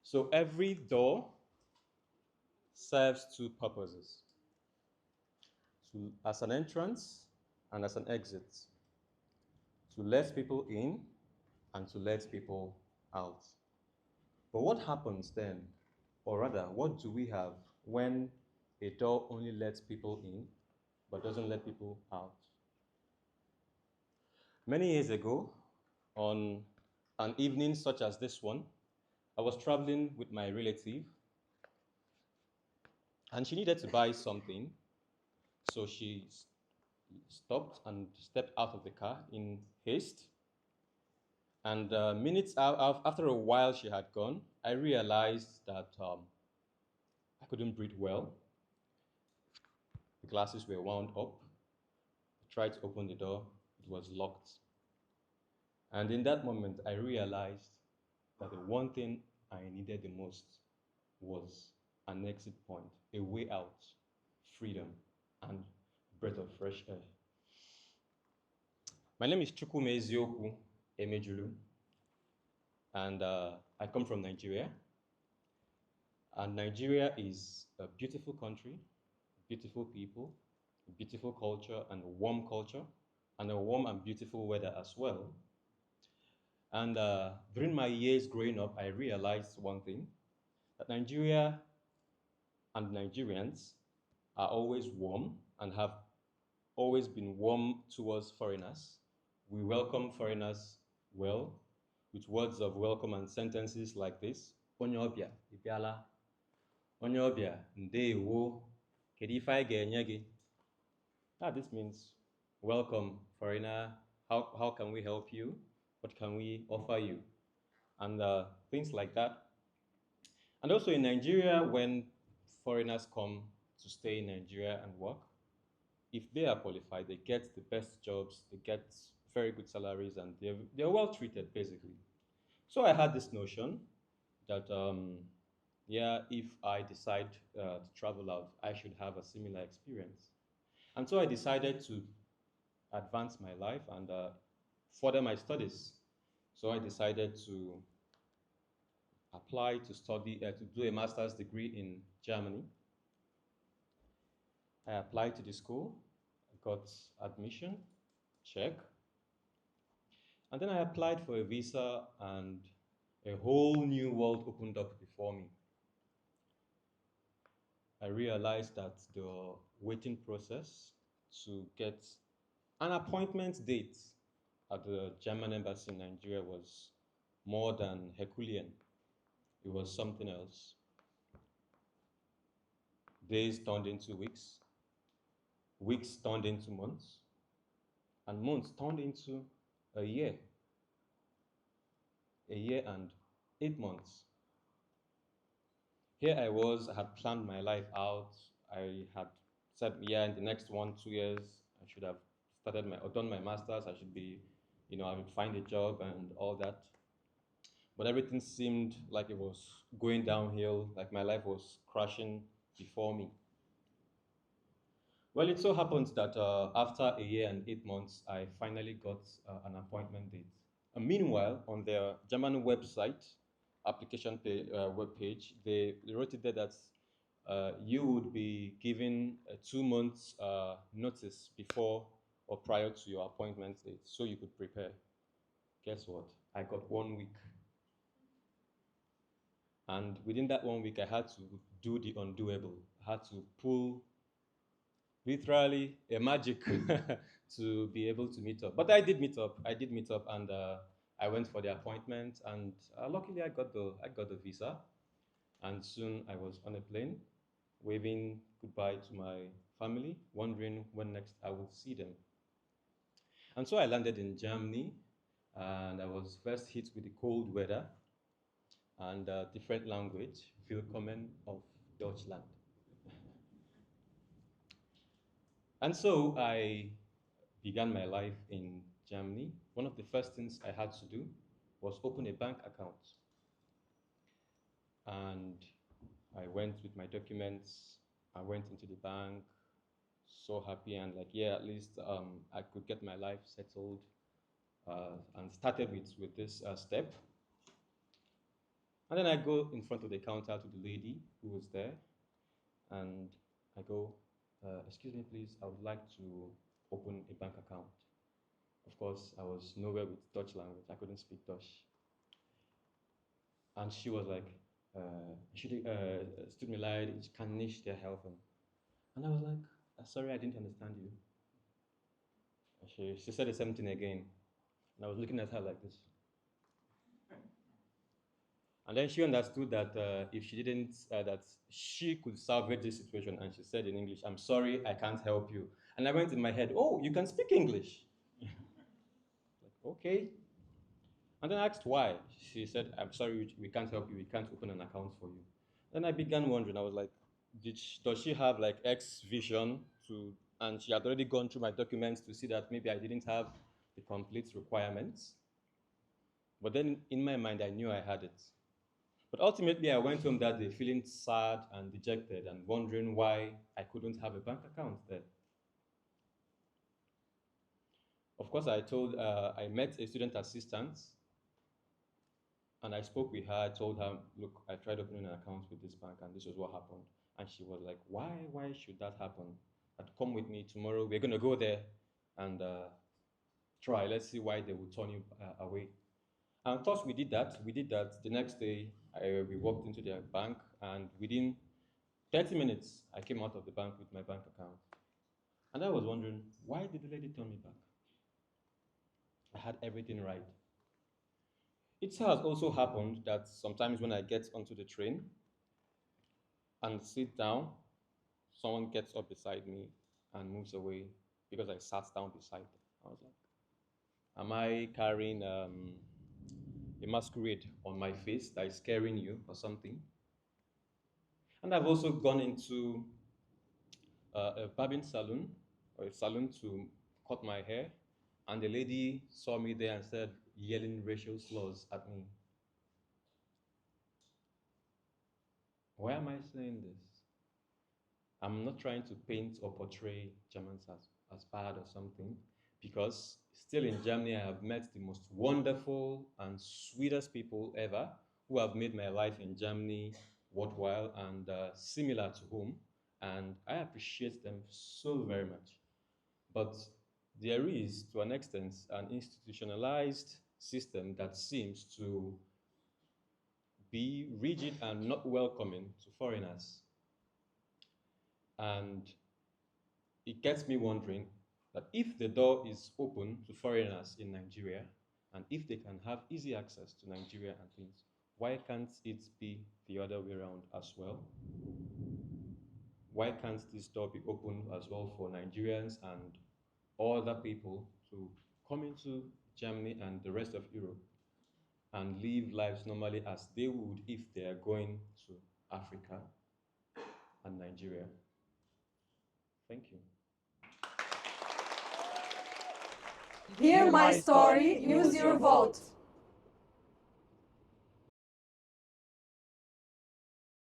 So every door serves two purposes, as an entrance and as an exit, to let people in and to let people out. But what happens then, or rather, what do we have when a door only lets people in but doesn't let people out? Many years ago, on an evening such as this one, I was traveling with my relative and she needed to buy something. So she stopped and stepped out of the car in haste. And after a while she had gone, I realized that I couldn't breathe well. The glasses were wound up. I tried to open the door, it was locked. And in that moment, I realized that the one thing I needed the most was an exit point, a way out, freedom, and a breath of fresh air. My name is Chukwumezioku Emejulu, and I come from Nigeria. And Nigeria is a beautiful country, beautiful people, beautiful culture, and a warm culture, and a warm and beautiful weather as well. And during my years growing up, I realized one thing, that Nigeria and Nigerians are always warm and have always been warm towards foreigners. We welcome foreigners well with words of welcome and sentences like this. Onye ọbịa, ị bịala. Onye ọbịa, ndewo. Kedu ife anyị ga-enye gị? This means welcome, foreigner. How can we help you? What can we offer you? And things like that. And also in Nigeria, when foreigners come to stay in Nigeria and work, if they are qualified, they get the best jobs, they get very good salaries, and they're well treated, basically. So I had this notion that, yeah, if I decide to travel out, I should have a similar experience. And so I decided to advance my life and further my studies. So I decided to apply to study, to do a master's degree in Germany. I applied to the school, got admission, check. And then I applied for a visa and a whole new world opened up before me. I realized that the waiting process to get an appointment date at the German embassy in Nigeria was more than Herculean. It was something else. Days turned into weeks turned into months, and months turned into a year and 8 months. Here I was, I had planned my life out. I had said, yeah, in the next 1, 2 years, I should have started or done my master's. I should be, I would find a job and all that. But everything seemed like it was going downhill, like my life was crashing before me. Well, it so happens that after a year and 8 months, I finally got an appointment date. Meanwhile, on their German website, web page, they wrote it there that you would be given a 2 months notice before or prior to your appointment date, so you could prepare. Guess what? I got 1 week. And within that 1 week, I had to do the undoable. I had to pull literally a magic to be able to meet up. But I did meet up. And I went for the appointment. And luckily, I got the visa. And soon I was on a plane, waving goodbye to my family, wondering when next I would see them. And so I landed in Germany, and I was first hit with the cold weather and different language, Willkommen auf Deutschland. And so I began my life in Germany. One of the first things I had to do was open a bank account. And I went with my documents, I went into the bank, so happy and like, yeah, at least I could get my life settled and started with this step. And then I go in front of the counter to the lady who was there, and I go, excuse me, please, I would like to open a bank account. Of course, I was nowhere with Dutch language. I couldn't speak Dutch. And she was like, es tut mir leid, ich kann nicht dir helfen. And I was like, sorry, I didn't understand you. She said the same thing again. And I was looking at her like this. And then she understood that if she didn't, that she could salvage this situation. And she said in English, I'm sorry, I can't help you. And I went in my head, oh, you can speak English. Like, okay. And then I asked why. She said, I'm sorry, we can't help you. We can't open an account for you. Then I began wondering. I was like, does she have like X vision to, and she had already gone through my documents to see that maybe I didn't have the complete requirements. But then in my mind, I knew I had it. But ultimately, I went home that day feeling sad and dejected and wondering why I couldn't have a bank account there. Of course, I met a student assistant and I spoke with her. I told her, look, I tried opening an account with this bank and this was what happened. And she was like, why should that happen? I'd come with me tomorrow. We're going to go there and try. Let's see why they will turn you away. And of course, we did that. We did that. The next day, we walked into their bank, and within 30 minutes, I came out of the bank with my bank account. And I was wondering, why did the lady turn me back? I had everything right. It has also happened that sometimes when I get onto the train and sit down, someone gets up beside me and moves away because I sat down beside them. I was like, am I carrying a masquerade on my face that is scaring you or something? And I've also gone into a barbing salon or a salon to cut my hair, and the lady saw me there and started yelling racial slurs at me. Why am I saying this? I'm not trying to paint or portray Germans as bad or something, because still in Germany, I have met the most wonderful and sweetest people ever who have made my life in Germany worthwhile and similar to home. And I appreciate them so very much. But there is, to an extent, an institutionalized system that seems to be rigid and not welcoming to foreigners. And it gets me wondering that if the door is open to foreigners in Nigeria, and if they can have easy access to Nigeria and things, why can't it be the other way around as well? Why can't this door be open as well for Nigerians and other people to come into Germany and the rest of Europe and live lives normally as they would if they are going to Africa and Nigeria? Thank you. Hear my story, use your vote.